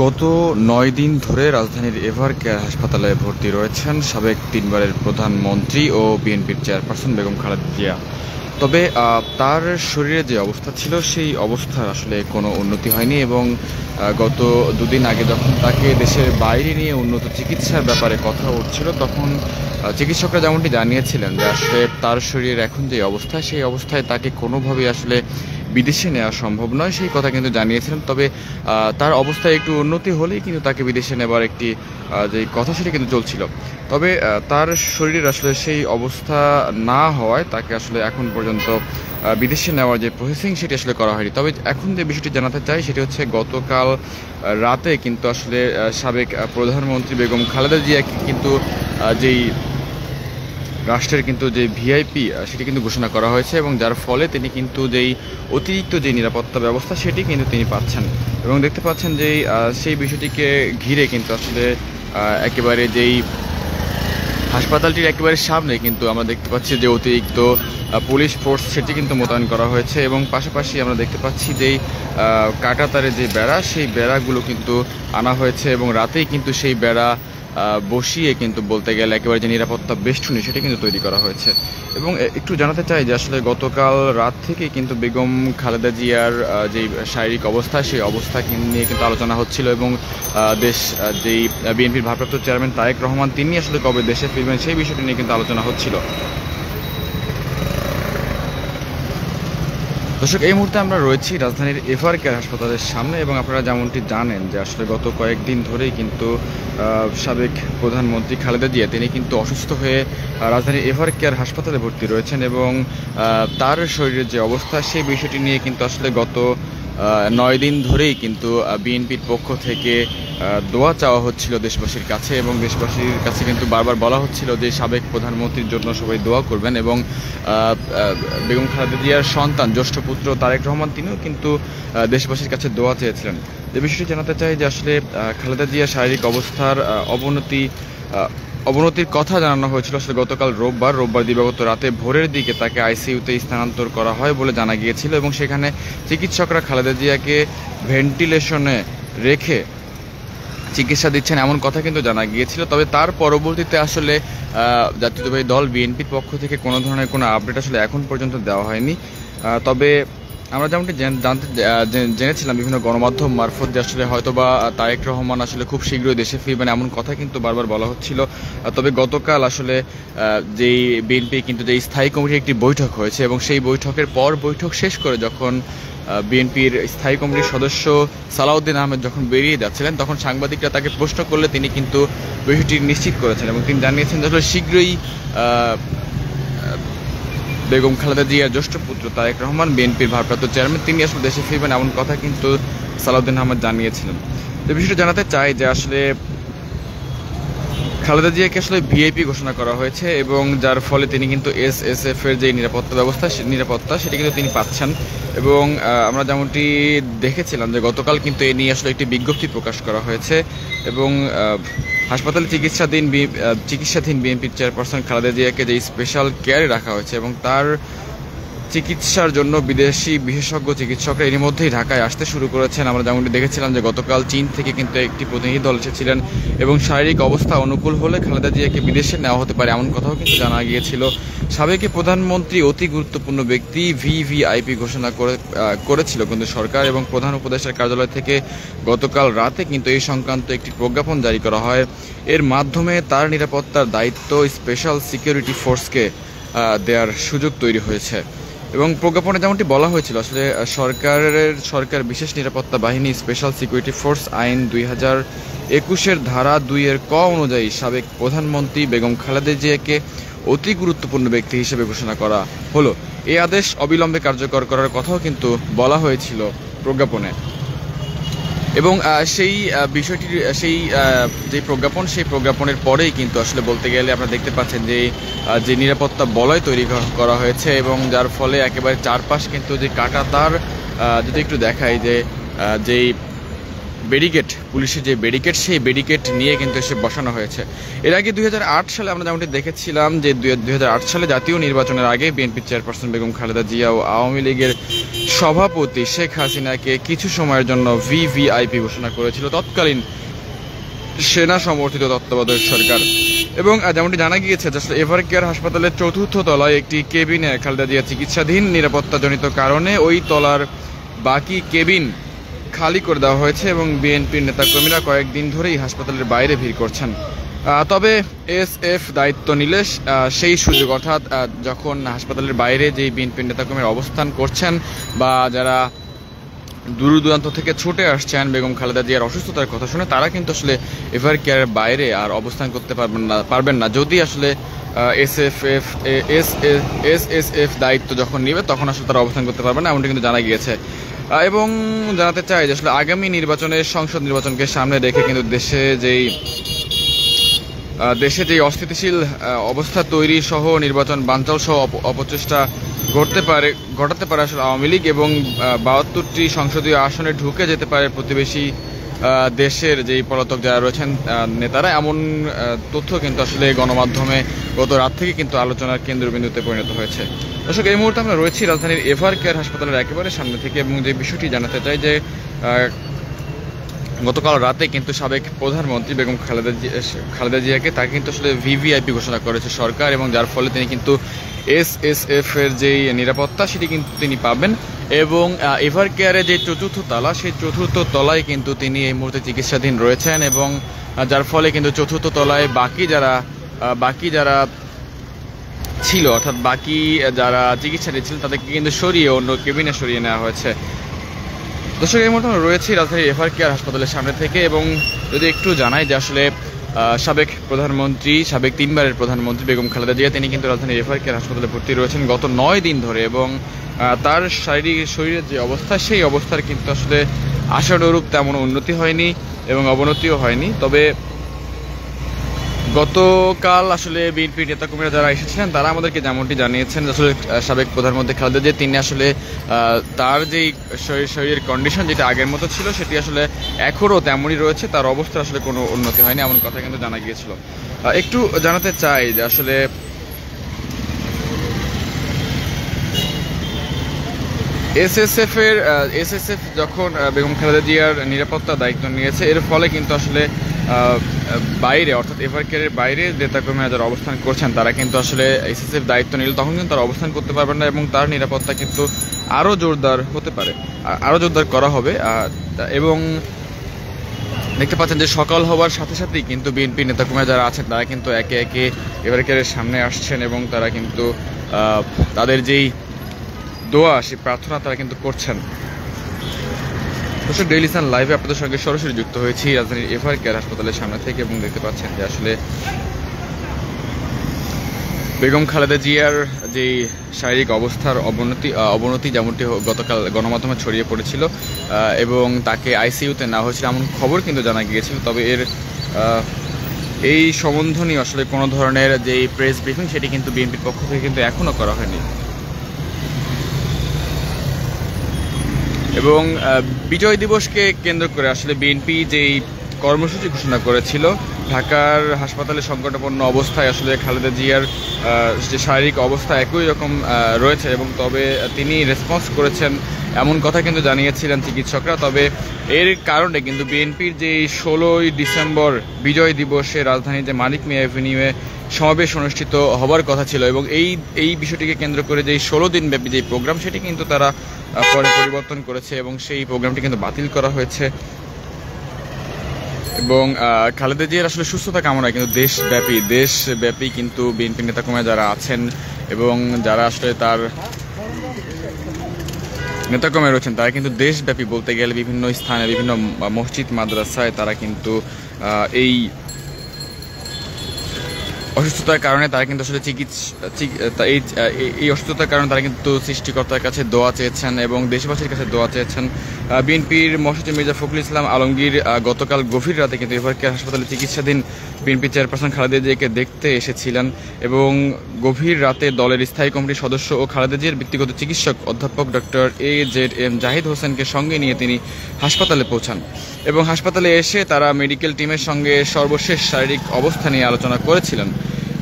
গত ৯ দিন ধরে রাজধানীর এভার কেয়ার হাসপাতালে ভর্তি রয়েছেন সাবেক তিনবারের প্রধানমন্ত্রী ও বিএনপির চেয়ারপারসন বেগম খালেদা জিয়া। তবে তার শরীরে যে অবস্থা ছিল সেই অবস্থার আসলে কোনো উন্নতি হয়নি এবং গত দুদিন আগে যখন তাকে দেশের বাইরে নিয়ে উন্নত চিকিৎসার ব্যাপারে কথা উঠছিল তখন চিকিৎসকরা যেমনটি জানিয়েছিলেন যে আসলে তার শরীরের এখন যে অবস্থা সেই অবস্থায় তাকে কোনোভাবেই আসলে বিদেশে নেওয়া সম্ভব নয় সেই কথা কিন্তু জানিয়েছিলেন। তবে তার অবস্থায় একটু উন্নতি হলেই কিন্তু তাকে বিদেশে নেবার একটি যে কথা সেটা কিন্তু চলছিল। তবে তার শরীরের আসলে সেই অবস্থা না হওয়ায় তাকে আসলে এখন পর্যন্ত বিদেশে নেওয়ার যে প্রসেসিং সেটি আসলে করা হয়নি। তবে এখন যে বিষয়টি জানাতে চাই সেটি হচ্ছে গতকাল রাতে কিন্তু আসলে সাবেক প্রধানমন্ত্রী বেগম খালেদা জিয়াকে কিন্তু যেই রাষ্ট্রের কিন্তু যে ভিআইপি সেটি কিন্তু ঘোষণা করা হয়েছে এবং যার ফলে তিনি কিন্তু যেই অতিরিক্ত যে নিরাপত্তা ব্যবস্থা সেটি কিন্তু তিনি পাচ্ছেন এবং দেখতে পাচ্ছেন যে সেই বিষয়টিকে ঘিরে কিন্তু আসলে একেবারে যেই হাসপাতালটির একেবারে সামনে কিন্তু আমরা দেখতে পাচ্ছি যে অতিরিক্ত পুলিশ ফোর্স সেটি কিন্তু মোতায়েন করা হয়েছে এবং পাশাপাশি আমরা দেখতে পাচ্ছি যেই কাঁটাতারের যে বেড়া সেই বেড়াগুলো কিন্তু আনা হয়েছে এবং রাতেই কিন্তু সেই বেড়া বসিয়ে কিন্তু বলতে গেলে একেবারে যে নিরাপত্তা বেষ্টনী সেটা কিন্তু তৈরি করা হয়েছে। এবং একটু জানাতে চাই যে আসলে গতকাল রাত থেকে কিন্তু বেগম খালেদা জিয়ার যে শারীরিক অবস্থা সেই অবস্থা নিয়ে কিন্তু আলোচনা হচ্ছিল এবং দেশ যেই বিএনপির ভারপ্রাপ্ত চেয়ারম্যান তারেক রহমান তিনি আসলে কবে দেশে ফিরবেন সেই বিষয়টি নিয়ে কিন্তু আলোচনা হচ্ছিল। দর্শক, এই মুহূর্তে আমরা রয়েছি রাজধানীর এভার কেয়ার হাসপাতালের সামনে এবং আপনারা যেমনটি জানেন যে আসলে গত কয়েকদিন ধরেই কিন্তু সাবেক প্রধানমন্ত্রী খালেদা জিয়া তিনি কিন্তু অসুস্থ হয়ে রাজধানীর এভার কেয়ার হাসপাতালে ভর্তি রয়েছেন এবং তার শরীরের যে অবস্থা সেই বিষয়টি নিয়ে কিন্তু আসলে গত ৯ দিন ধরেই কিন্তু বিএনপির পক্ষ থেকে দোয়া চাওয়া হচ্ছিল দেশবাসীর কাছে এবং দেশবাসীর কাছে কিন্তু বারবার বলা হচ্ছিল যে সাবেক প্রধানমন্ত্রীর জন্য সবাই দোয়া করবেন এবং বেগম খালেদা জিয়ার সন্তান জ্যেষ্ঠ পুত্র তারেক রহমান তিনিও কিন্তু দেশবাসীর কাছে দোয়া চেয়েছিলেন। যে বিষয়টি জানাতে চাই যে আসলে খালেদা জিয়ার শারীরিক অবস্থার অবনতির কথা জানানো হয়েছিল আসলে গতকাল রোববার দিবাগত রাতে ভোরের দিকে তাকে আইসিইউতে স্থানান্তর করা হয় বলে জানা গিয়েছিল এবং সেখানে চিকিৎসকরা খালেদা জিয়াকে ভেন্টিলেশনে রেখে চিকিৎসা দিচ্ছেন এমন কথা কিন্তু জানা গিয়েছিল। তবে তার পরবর্তীতে আসলে জাতীয়তাবাদী দল বিএনপির পক্ষ থেকে কোনো ধরনের কোনো আপডেট আসলে এখন পর্যন্ত দেওয়া হয়নি। তবে আমরা যেমনটি জেনেছিলাম বিভিন্ন গণমাধ্যম মারফত যে আসলে হয়তোবা তারেক রহমান আসলে খুব শীঘ্রই দেশে ফিরবেন এমন কথা কিন্তু বারবার বলা হচ্ছিল। তবে গতকাল আসলে যেই বিএনপি কিন্তু যে স্থায়ী কমিটির একটি বৈঠক হয়েছে এবং সেই বৈঠকের পর বৈঠক শেষ করে যখন বিএনপির স্থায়ী কমিটির সদস্য সালাউদ্দিন আহমেদ যখন বেরিয়ে যাচ্ছিলেন তখন সাংবাদিকরা তাকে প্রশ্ন করলে তিনি কিন্তু বিষয়টি নিশ্চিত করেছেন এবং তিনি জানিয়েছেন যে আসলে শীঘ্রই বেগম খালেদা জিয়ার জ্যেষ্ঠ পুত্র তারেক রহমান বিএনপির ভারপ্রাপ্ত চেয়ারম্যান তিনি আসলে দেশে ফিরবেন এমন কথা কিন্তু সালাউদ্দিন আহমেদ জানিয়েছিলেন। তো বিষয়টা জানাতে চাই যে আসলে খালেদা জিয়াকে আসলে ভিআইপি ঘোষণা করা হয়েছে এবং যার ফলে তিনি কিন্তু এসএসএফ এর যে নিরাপত্তা সেটি কিন্তু তিনি পাচ্ছেন এবং আমরা যেমনটি দেখেছিলাম যে গতকাল কিন্তু এ নিয়ে আসলে একটি বিজ্ঞপ্তি প্রকাশ করা হয়েছে এবং হাসপাতালে চিকিৎসাধীন বিএনপির চেয়ারপারসন খালেদা জিয়াকে যে স্পেশাল কেয়ারে রাখা হয়েছে এবং তার চিকিৎসার জন্য বিদেশি বিশেষজ্ঞ চিকিৎসকরা এর মধ্যেই ঢাকায় আসতে শুরু করেছেন। আমরা যেমনটি দেখেছিলাম যে গতকাল চীন থেকে কিন্তু একটি প্রতিনিধি দল এসেছিলেন এবং শারীরিক অবস্থা অনুকূল হলে খালেদা জিয়াকে বিদেশে নেওয়া হতে পারে এমন কথাও কিন্তু জানা গিয়েছিল। সাবেক প্রধানমন্ত্রী অতি গুরুত্বপূর্ণ ব্যক্তি ভিভিআইপি ঘোষণা করেছিল কিন্তু সরকার এবং প্রধান উপদেষ্টার কার্যালয় থেকে গতকাল রাতে কিন্তু এই সংক্রান্ত একটি প্রজ্ঞাপন জারি করা হয়। এর মাধ্যমে তার নিরাপত্তার দায়িত্ব স্পেশাল সিকিউরিটি ফোর্সকে দেওয়ার সুযোগ তৈরি হয়েছে এবং প্রজ্ঞাপনে যেমনটি বলা হয়েছিল আসলে সরকার বিশেষ নিরাপত্তা বাহিনী স্পেশাল সিকিউরিটি ফোর্স আইন 2021-এর ধারা 2-এর ক অনুযায়ী সাবেক প্রধানমন্ত্রী বেগম খালেদা জিয়াকে অতি গুরুত্বপূর্ণ ব্যক্তি হিসেবে ঘোষণা করা হলো। এই আদেশ অবিলম্বে কার্যকর করার কথাও কিন্তু বলা হয়েছিল প্রজ্ঞাপনে এবং সেই বিষয়টির যে প্রজ্ঞাপনের পরেই কিন্তু আসলে বলতে গেলে আপনারা দেখতে পাচ্ছেন যে নিরাপত্তা বলয় তৈরি করা হয়েছে এবং যার ফলে একেবারে চারপাশ কিন্তু যে কাঁটাতার যদি একটু দেখাই যেই ব্যারিকেড, পুলিশের যে ব্যারিকেড, সেই ব্যারিকেড নিয়ে কিন্তু এসে বসানো হয়েছে। এর আগে 2008 সালে আমরা যেমনটি দেখেছিলাম যে 2008 সালে জাতীয় নির্বাচনের আগে বিএনপির চেয়ারপারসন বেগম খালেদা জিয়া ও আওয়ামী লীগের সভাপতি শেখ হাসিনাকে কিছু সময়ের জন্য ভিভিআইপি ঘোষণা করেছিল তৎকালীন সেনা সমর্থিত তত্ত্বাবধায়ক সরকার। এবং যেমনটি জানা গিয়েছে আসলে এভারকেয়ার হাসপাতালের 4র্থ তলায় একটি কেবিনে খালেদা জিয়া চিকিৎসাধীন। নিরাপত্তাজনিত কারণে ওই তলার বাকি কেবিন খালি করে দেওয়া হয়েছে এবং বিএনপির নেতাকর্মীরা কয়েকদিন ধরেই হাসপাতালের বাইরে ভিড় করছেন। তবে এসএফ দায়িত্ব নিলে সেই সুযোগ, অর্থাৎ যখন হাসপাতালের বাইরে যেই বিএনপির নেতাকর্মীরা অবস্থান করছেন বা যারা দূর দূরান্ত থেকে ছুটে আসছেন বেগম খালেদা জিয়ার অসুস্থতার কথা শুনে, তারা কিন্তু আসলে এভারকেয়ারের বাইরে আর অবস্থান করতে পারবেন না। যদি আসলে এসএসএফ দায়িত্ব যখন নেবে তখন আসলে তারা অবস্থান করতে পারবেন না, এমনটা কিন্তু জানা গিয়েছে। এবং জানাতে চাই যে আসলে আগামী নির্বাচনে, সংসদ নির্বাচনকে সামনে রেখে কিন্তু দেশে যেই অস্থিতিশীল অবস্থা তৈরি সহ নির্বাচন বানচাল সহ অপচেষ্টা ঘটাতে পারে আসলে আওয়ামী লীগ, এবং 72টি সংসদীয় আসনে ঢুকে যেতে পারে প্রতিবেশী দেশের যেই পলাতক যারা রয়েছেন নেতারা, এমন তথ্য কিন্তু আসলে গণমাধ্যমে গত রাত থেকে কিন্তু আলোচনার কেন্দ্রবিন্দুতে পরিণত হয়েছে। দর্শক, এই মুহূর্তে আমরা রয়েছি রাজধানীর এভারকেয়ার হাসপাতালের একেবারে সামনে থেকে, এবং যে বিষয়টি জানাতে চাই যে গতকাল রাতে কিন্তু সাবেক প্রধানমন্ত্রী বেগম খালেদা জিয়াকে তাকে কিন্তু আসলে ভিভিআইপি ঘোষণা করেছে সরকার, এবং যার ফলে তিনি কিন্তু এসএসএফ এর যেই নিরাপত্তা সেটি কিন্তু তিনি পাবেন। এবং এভারকেয়ারে যে 4র্থ তলা, সেই 4র্থ তলায় কিন্তু তিনি এই মুহূর্তে চিকিৎসাধীন রয়েছেন, এবং যার ফলে কিন্তু 4র্থ তলায় বাকি যারা ছিল, অর্থাৎ বাকি যারা চিকিৎসা দিচ্ছিলেন তাদেরকে কিন্তু সরিয়ে অন্য কেবিনে সরিয়ে নেওয়া হয়েছে। দর্শক, এই মুহূর্তে রয়েছি রাজধানীর এভারকেয়ার হাসপাতালের সামনে থেকে, এবং যদি একটু জানাই যে আসলে সাবেক 3বারের প্রধানমন্ত্রী বেগম খালেদা জিয়া তিনি কিন্তু রাজধানীর এভারকেয়ার হাসপাতালে ভর্তি রয়েছেন গত 9 দিন ধরে, এবং তার শরীরের যে অবস্থা, সেই অবস্থার কিন্তু আসলে আশানুরূপ তেমন উন্নতি হয়নি এবং অবনতিও হয়নি। তবে গতকাল আসলে বিএনপির নেতাকর্মীরা যারা এসেছিলেন তারা আমাদেরকে যেমনটি জানিয়েছেন আসলে সাবেক প্রধানমন্ত্রী খালেদা জিয়া তিনি আসলে তার যেই শরীরের কন্ডিশন যেটা আগের মতো ছিল সেটি আসলে এখনও তেমনই রয়েছে, তার অবস্থা আসলে কোনো উন্নতি হয়নি, এমন কথা কিন্তু জানা গিয়েছিল। একটু জানাতে চাই যে আসলে এসএসএফ যখন বেগম খালেদা জিয়ার নিরাপত্তা দায়িত্ব নিয়েছে, এর ফলে কিন্তু আসলে বাইরে, অর্থাৎ এভারকেয়ারের বাইরে নেতাকর্মীরা যারা অবস্থান করছেন তারা কিন্তু আসলে এসএসএফ দায়িত্ব নিলে তখন কিন্তু তারা অবস্থান করতে পারবেন না, এবং তার নিরাপত্তা কিন্তু আরও জোরদার হতে পারে, আরও জোরদার করা হবে। এবং দেখতে পাচ্ছেন যে সকাল হওয়ার সাথে সাথেই কিন্তু বিএনপি নেতাকর্মীরা যারা আছেন তারা কিন্তু একে একে এভারকেয়ারের সামনে আসছেন, এবং তারা কিন্তু তাদের যেই দোয়া, সেই প্রার্থনা তারা কিন্তু করছেন। দর্শক, ডেইলি সান লাইভে আপনাদের সঙ্গে সরাসরি যুক্ত হয়েছি রাজধানীর এভারকেয়ার হাসপাতালের সামনে থেকে, এবং দেখতে পাচ্ছেন যে আসলে বেগম খালেদা জিয়ার যে শারীরিক অবস্থার অবনতি যেমনটি গতকাল গণমাধ্যমে ছড়িয়ে পড়েছিল, এবং তাকে আইসিইউতে নেওয়া হয়েছিল এমন খবর কিন্তু জানা গিয়েছিল। তবে এই সম্বন্ধ নিয়ে আসলে কোনো ধরনের যে প্রেস ব্রিফিং সেটি কিন্তু বিএনপির পক্ষ থেকে কিন্তু এখনও করা হয়নি। এবং বিজয় দিবসকে কেন্দ্র করে আসলে বিএনপি যেই কর্মসূচি ঘোষণা করেছিল, ঢাকার হাসপাতালে সংকটাপন্ন অবস্থায় আসলে খালেদা জিয়ার যে শারীরিক অবস্থা একই রকম রয়েছে, এবং তবে তিনি রেসপন্স করেছেন এমন কথা কিন্তু জানিয়েছিলেন চিকিৎসকরা। তবে এর কারণে কিন্তু বিএনপির যে 16ই ডিসেম্বর বিজয় দিবসে রাজধানীর যে মানিক মিয়া এভিনিউয়ে সমাবেশ অনুষ্ঠিত হবার কথা ছিল, এবং এই বিষয়টিকে কেন্দ্র করে যে 16 দিন ব্যাপী যে প্রোগ্রাম সেটি কিন্তু তারা পরে পরিবর্তন করেছে, এবং সেই প্রোগ্রামটি কিন্তু বাতিল করা হয়েছে। এবং খালেদা জিয়ার আসলে সুস্থতা কামনায় কিন্তু দেশব্যাপী কিন্তু বিএনপি নেতাকর্মীরা যারা আছেন এবং যারা আসলে তার নেতাকর্মী রয়েছেন তারা কিন্তু দেশব্যাপী বলতে গেলে বিভিন্ন স্থানে, বিভিন্ন মসজিদ মাদ্রাসায় তারা কিন্তু এই অসুস্থতার কারণে তারা কিন্তু আসলে এই অসুস্থতার কারণে তারা কিন্তু সৃষ্টিকর্তার কাছে দোয়া চেয়েছেন এবং দেশবাসীর কাছে দোয়া চেয়েছেন। বিএনপির মহাসচিব মির্জা ফখরুল ইসলাম আলমগীর গতকাল গভীর রাতে কিন্তু এভার কেয়ার হাসপাতালে চিকিৎসাধীন বিএনপি চেয়ারপারসন খালেদা জিয়াকে দেখতে এসেছিলেন এবং গভীর রাতে দলের স্থায়ী কমিটির সদস্য ও খালেদা জিয়ার ব্যক্তিগত চিকিৎসক অধ্যাপক ডক্টর AZM জাহিদ হোসেনকে সঙ্গে নিয়ে তিনি হাসপাতালে পৌঁছান এবং হাসপাতালে এসে তারা মেডিকেল টিমের সঙ্গে সর্বশেষ শারীরিক অবস্থা নিয়ে আলোচনা করেছিলেন।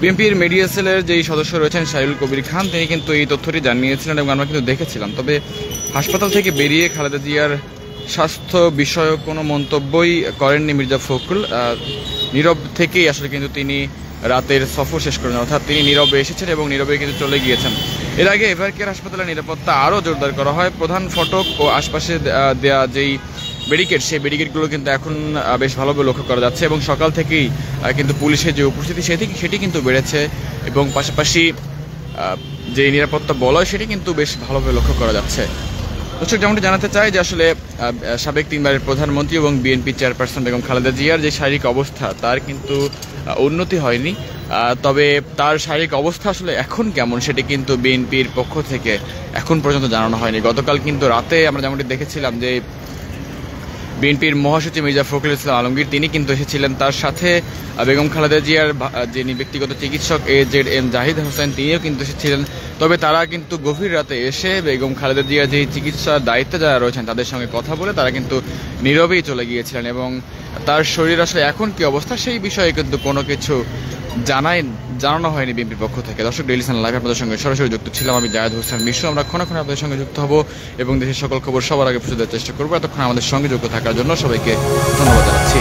বিএনপির মিডিয়া সেলের যেই সদস্য রয়েছেন শাহিউল কবির খান, তিনি কিন্তু এই তথ্যটি জানিয়েছিলেন এবং আমরা কিন্তু দেখেছিলাম। তবে হাসপাতাল থেকে বেরিয়ে খালেদা জিয়ার স্বাস্থ্য বিষয়ক কোনো মন্তব্যই করেননি মির্জা ফখরুল। নীরব থেকেই আসলে কিন্তু তিনি রাতের সফর শেষ করেন, অর্থাৎ তিনি নীরবে এসেছেন এবং নীরবে কিন্তু চলে গিয়েছেন। এর আগে এভার কেয়ার হাসপাতালের নিরাপত্তা আরও জোরদার করা হয়। প্রধান ফটক ও আশপাশে দেয়া যেই ব্যারিকেড, সেই ব্যারিকেডগুলো কিন্তু এখন বেশ ভালোভাবে লক্ষ্য করা যাচ্ছে এবং সকাল থেকেই কিন্তু পুলিশের যে উপস্থিতি সেটি কিন্তু বেড়েছে এবং পাশাপাশি যে নিরাপত্তা বলয় সেটি কিন্তু বেশ ভালোভাবে লক্ষ্য করা যাচ্ছে। দর্শক, যেমনটি জানাতে চাই যে আসলে সাবেক 3 বারের প্রধানমন্ত্রী এবং বিএনপি চেয়ারপারসন বেগম খালেদা জিয়ার যে শারীরিক অবস্থা তার কিন্তু উন্নতি হয়নি, তবে তার শারীরিক অবস্থা আসলে এখন কেমন সেটি কিন্তু বিএনপির পক্ষ থেকে এখন পর্যন্ত জানানো হয়নি। গতকাল কিন্তু রাতে আমরা যেমনটি দেখেছিলাম যে বিএনপির মহাসচিব মির্জা ফখরুল ইসলাম আলমগীর তিনি কিন্তু এসেছিলেন, তার সাথে বেগম খালেদা জিয়ার যিনি ব্যক্তিগত চিকিৎসক AZM জাহিদ হোসেন তিনিও কিন্তু এসেছিলেন। তবে তারা কিন্তু গভীর রাতে এসে বেগম খালেদা জিয়ার যে চিকিৎসার দায়িত্বে যারা রয়েছেন তাদের সঙ্গে কথা বলে তারা কিন্তু নীরবেই চলে গিয়েছিলেন এবং তার শরীর আসলে এখন কি অবস্থা সেই বিষয়ে কিন্তু কোনো কিছু জানানো হয়নি বিএনপির পক্ষ থেকে। দর্শক, ডেইলি সান লাইভ আপনাদের সঙ্গে সরাসরি যুক্ত ছিলাম আমি জায়েদ হোসেন মিশু। আমরা ক্ষণে আপনাদের সঙ্গে যুক্ত হব এবং দেশের সকল খবর সবার আগে পৌঁছে দেওয়ার চেষ্টা করবো। এতক্ষণ আমাদের সঙ্গে যুক্ত থাকার জন্য সবাইকে ধন্যবাদ জানাচ্ছি।